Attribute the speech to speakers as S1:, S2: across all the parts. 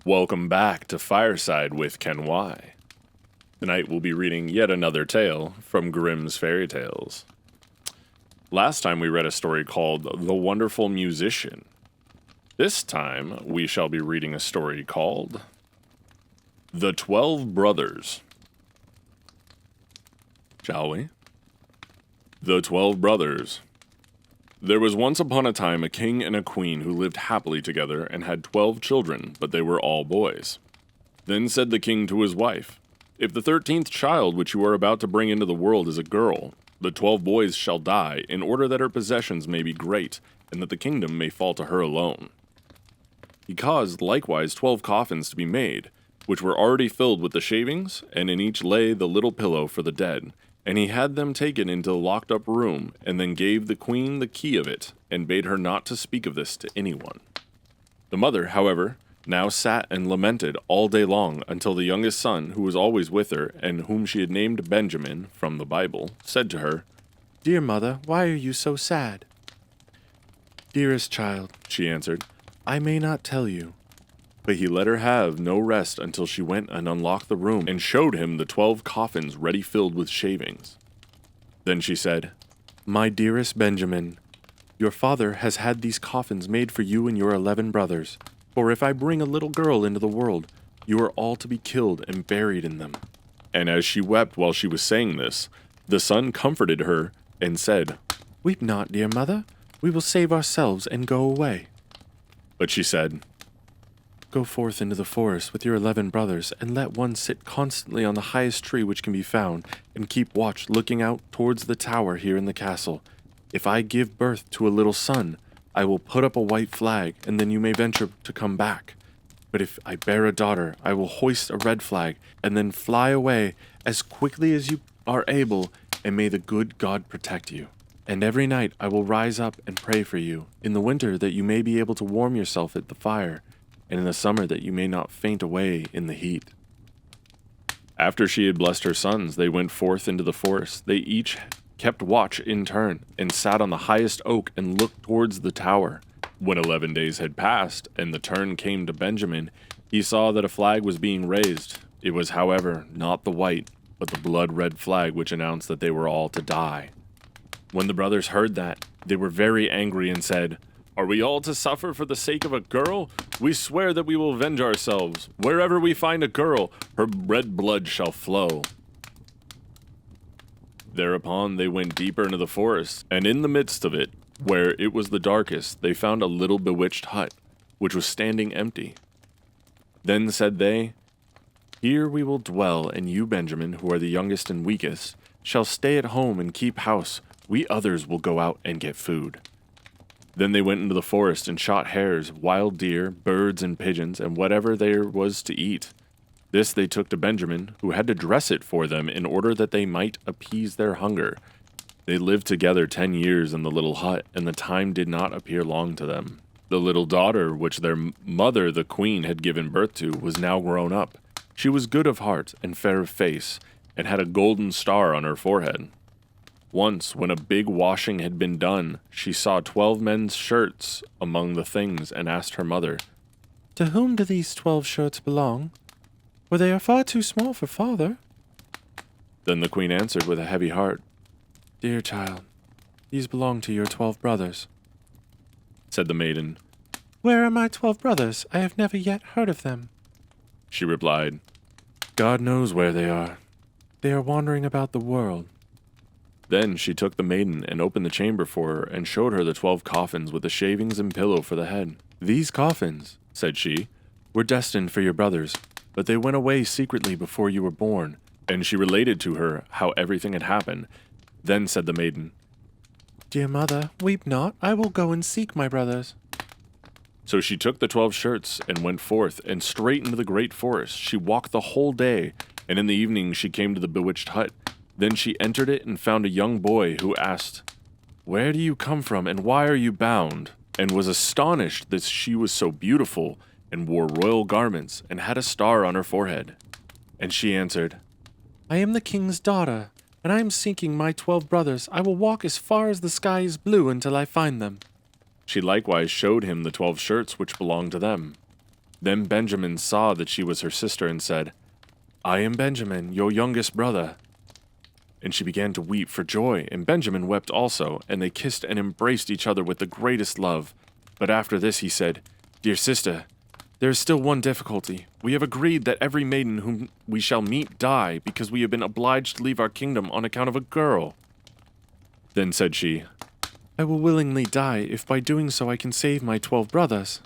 S1: Welcome back to Fireside with Kenwaii. Tonight we'll be reading yet another tale from Grimm's Fairy Tales. Last time we read a story called The Wonderful Musician. This time we shall be reading a story called The 12 Brothers. Shall we? The 12 Brothers. There was once upon a time a king and a queen who lived happily together and had 12 children, but they were all boys. Then said the king to his wife, "If the 13th child which you are about to bring into the world is a girl, the 12 boys shall die, in order that her possessions may be great, and that the kingdom may fall to her alone." He caused likewise 12 coffins to be made, which were already filled with the shavings, and in each lay the little pillow for the dead. And he had them taken into the locked-up room, and then gave the queen the key of it, and bade her not to speak of this to anyone. The mother, however, now sat and lamented all day long, until the youngest son, who was always with her, and whom she had named Benjamin, from the Bible, said to her,
S2: "Dear mother, why are you so sad?" "Dearest child," she answered, "I may not tell you." But he let her have no rest until she went and unlocked the room and showed him the 12 coffins ready filled with shavings. Then she said, "My dearest Benjamin, your father has had these coffins made for you and your 11 brothers, for if I bring a little girl into the world, you are all to be killed and buried in them."
S1: And as she wept while she was saying this, the son comforted her and said,
S2: "Weep not, dear mother, we will save ourselves and go away."
S1: But she said,
S2: "Go forth into the forest with your 11 brothers, and let one sit constantly on the highest tree which can be found, and keep watch looking out towards the tower here in the castle. If I give birth to a little son, I will put up a white flag, and then you may venture to come back. But if I bear a daughter, I will hoist a red flag, and then fly away as quickly as you are able, and may the good God protect you. And every night I will rise up and pray for you, in the winter that you may be able to warm yourself at the fire, and in the summer that you may not faint away in the heat." After she had blessed her sons, they went forth into the forest. They each kept watch in turn, and sat on the highest oak and looked towards the tower. When 11 days had passed, and the turn came to Benjamin, he saw that a flag was being raised. It was, however, not the white, but the blood-red flag which announced that they were all to die. When the brothers heard that, they were very angry and said, "Are we all to suffer for the sake of a girl? We swear that we will avenge ourselves. Wherever we find a girl, her red blood shall flow." Thereupon they went deeper into the forest, and in the midst of it, where it was the darkest, they found a little bewitched hut, which was standing empty. Then said they, "Here we will dwell, and you, Benjamin, who are the youngest and weakest, shall stay at home and keep house. We others will go out and get food." Then they went into the forest and shot hares, wild deer, birds, and pigeons, and whatever there was to eat. This they took to Benjamin, who had to dress it for them in order that they might appease their hunger. They lived together 10 years in the little hut, and the time did not appear long to them. The little daughter, which their mother, the queen, had given birth to, was now grown up. She was good of heart and fair of face, and had a golden star on her forehead. Once, when a big washing had been done, she saw 12 men's shirts among the things and asked her mother, "To whom do these 12 shirts belong? For they are far too small for father."
S1: Then the queen answered with a heavy heart,
S2: "Dear child, these belong to your 12 brothers."
S1: Said the maiden,
S2: "Where are my 12 brothers? I have never yet heard of them."
S1: She replied,
S2: "God knows where they are. They are wandering about the world."
S1: Then she took the maiden and opened the chamber for her and showed her the 12 coffins with the shavings and pillow for the head.
S2: "These coffins," said she, "were destined for your brothers, but they went away secretly before you were born."
S1: And she related to her how everything had happened. Then said the maiden,
S2: "Dear mother, weep not. I will go and seek my brothers."
S1: So she took the 12 shirts and went forth, and straight into the great forest. She walked the whole day, and in the evening she came to the bewitched hut. Then she entered it and found a young boy who asked, "Where do you come from, and why are you bound?" and was astonished that she was so beautiful, and wore royal garments, and had a star on her forehead. And she answered,
S2: "I am the king's daughter, and I am seeking my 12 brothers. I will walk as far as the sky is blue until I find them."
S1: She likewise showed him the 12 shirts which belonged to them.
S2: Then Benjamin saw that she was her sister and said, "I am Benjamin, your youngest brother." And she began to weep for joy, and Benjamin wept also, and they kissed and embraced each other with the greatest love. But after this he said, "Dear sister, there is still one difficulty. We have agreed that every maiden whom we shall meet die, because we have been obliged to leave our kingdom on account of a girl." Then said she, "I will willingly die if by doing so I can save my 12 brothers."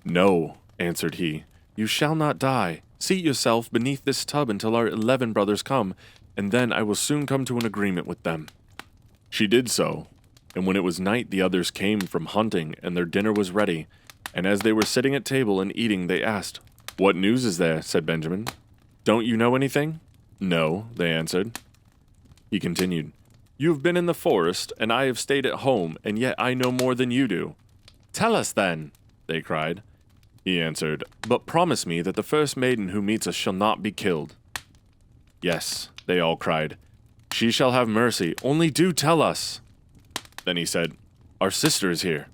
S2: "No," answered he, "you shall not die. Seat yourself beneath this tub until our 11 brothers come, and then I will soon come to an agreement with them." She did so, and when it was night the others came from hunting, and their dinner was ready. And as they were sitting at table and eating, they asked, "What news is there?" said Benjamin. "Don't you know anything?" "No," they answered. He continued, "You have been in the forest, and I have stayed at home, and yet I know more than you do." "Tell us then," they cried. He answered, "But promise me that the first maiden who meets us shall not be killed." "Yes," they all cried, "she shall have mercy, only do tell us." Then he said, "Our sister is here."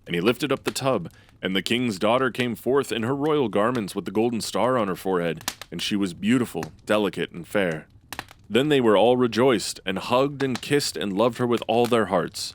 S2: And he lifted up the tub, and the king's daughter came forth in her royal garments with the golden star on her forehead, and she was beautiful, delicate, and fair. Then they were all rejoiced, and hugged and kissed and loved her with all their hearts.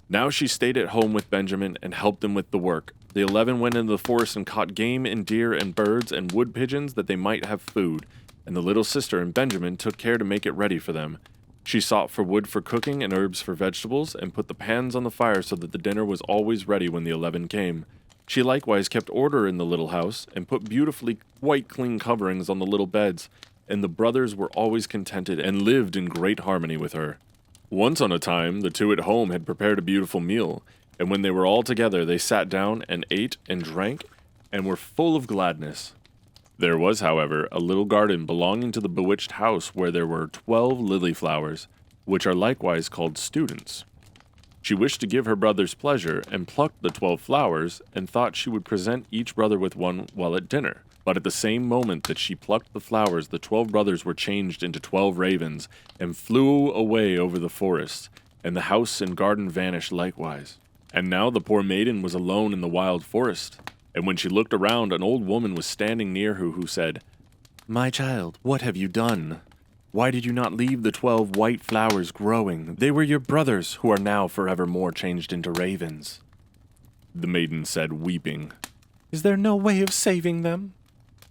S2: Now she stayed at home with Benjamin and helped him with the work. The 11 went into the forest and caught game and deer and birds and wood pigeons that they might have food, and the little sister and Benjamin took care to make it ready for them. She sought for wood for cooking and herbs for vegetables, and put the pans on the fire so that the dinner was always ready when the 11 came. She likewise kept order in the little house, and put beautifully white clean coverings on the little beds, and the brothers were always contented and lived in great harmony with her. Once on a time, the 2 at home had prepared a beautiful meal, and when they were all together, they sat down and ate and drank, and were full of gladness. There was, however, a little garden belonging to the bewitched house where there were 12 lily flowers, which are likewise called students. She wished to give her brothers pleasure, and plucked the 12 flowers, and thought she would present each brother with one while at dinner. But at the same moment that she plucked the flowers, the 12 brothers were changed into 12 ravens, and flew away over the forest, and the house and garden vanished likewise. And now the poor maiden was alone in the wild forest. And when she looked around, an old woman was standing near her who said, "My child, what have you done? Why did you not leave the 12 white flowers growing? They were your brothers, who are now forevermore changed into ravens." The maiden said, weeping, "Is there no way of saving them?"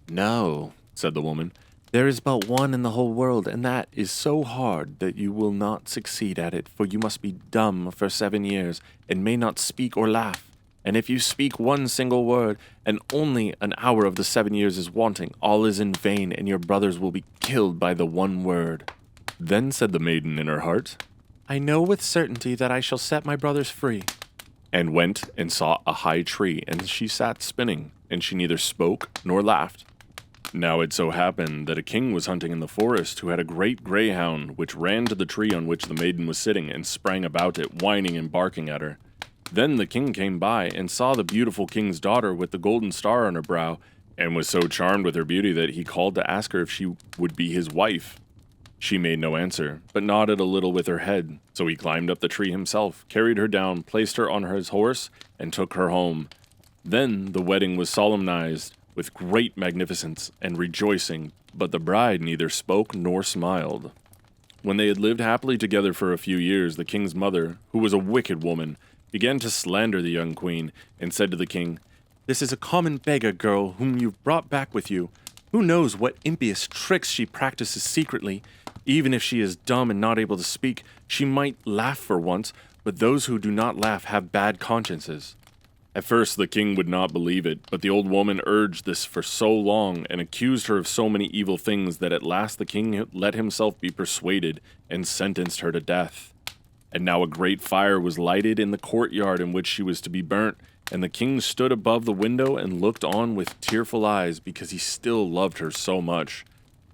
S2: "No," said the woman. "There is but one in the whole world, and that is so hard that you will not succeed at it, for you must be dumb for 7 years, and may not speak or laugh. And if you speak one single word, and only an hour of the 7 years is wanting, all is in vain, and your brothers will be killed by the one word." Then said the maiden in her heart, "I know with certainty that I shall set my brothers free," and went and saw a high tree, and she sat spinning, and she neither spoke nor laughed. Now it so happened that a king was hunting in the forest, who had a great greyhound, which ran to the tree on which the maiden was sitting, and sprang about it, whining and barking at her. Then the king came by, and saw the beautiful king's daughter with the golden star on her brow, and was so charmed with her beauty that he called to ask her if she would be his wife. She made no answer, but nodded a little with her head. So he climbed up the tree himself, carried her down, placed her on his horse, and took her home. Then the wedding was solemnized with great magnificence and rejoicing, but the bride neither spoke nor smiled. When they had lived happily together for a few years, the king's mother, who was a wicked woman, began to slander the young queen, and said to the king, "This is a common beggar girl whom you've brought back with you. Who knows what impious tricks she practices secretly? Even if she is dumb and not able to speak, she might laugh for once, but those who do not laugh have bad consciences." At first the king would not believe it, but the old woman urged this for so long, and accused her of so many evil things, that at last the king let himself be persuaded, and sentenced her to death. And now a great fire was lighted in the courtyard in which she was to be burnt, and the king stood above the window and looked on with tearful eyes, because he still loved her so much.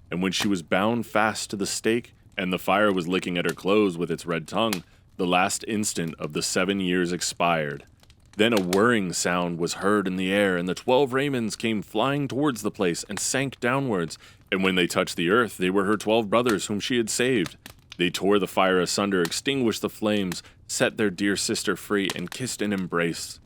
S2: And when she was bound fast to the stake, and the fire was licking at her clothes with its red tongue, the last instant of the 7 years expired. Then a whirring sound was heard in the air, and the 12 ravens came flying towards the place and sank downwards, and when they touched the earth, they were her 12 brothers whom she had saved. They tore the fire asunder, extinguished the flames, set their dear sister free, and kissed and embraced.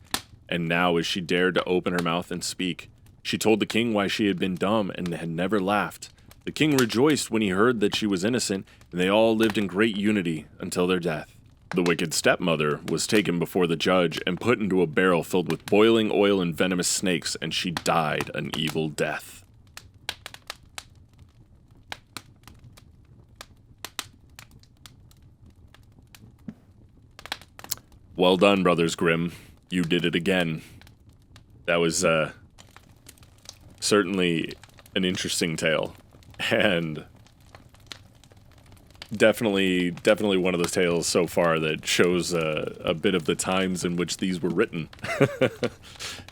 S1: and now as she dared to open her mouth and speak, she told the king why she had been dumb and had never laughed. The king rejoiced when he heard that she was innocent, and they all lived in great unity until their death. The wicked stepmother was taken before the judge and put into a barrel filled with boiling oil and venomous snakes, and she died an evil death. Well done, Brothers Grimm. You did it again. That was certainly an interesting tale, and definitely one of those tales so far that shows a bit of the times in which these were written,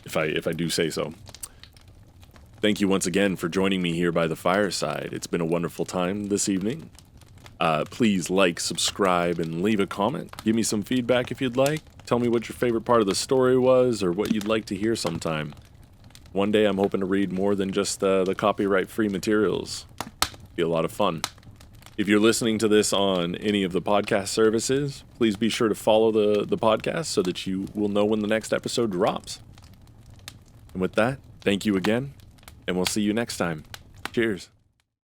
S1: if I do say so. Thank you once again for joining me here by the fireside. It's been a wonderful time this evening. Please like, subscribe, and leave a comment. Give me some feedback if you'd like. Tell me what your favorite part of the story was, or what you'd like to hear sometime. One day I'm hoping to read more than just the copyright-free materials. Be a lot of fun. If you're listening to this on any of the podcast services, please be sure to follow the podcast so that you will know when the next episode drops. And with that, thank you again, and we'll see you next time. Cheers.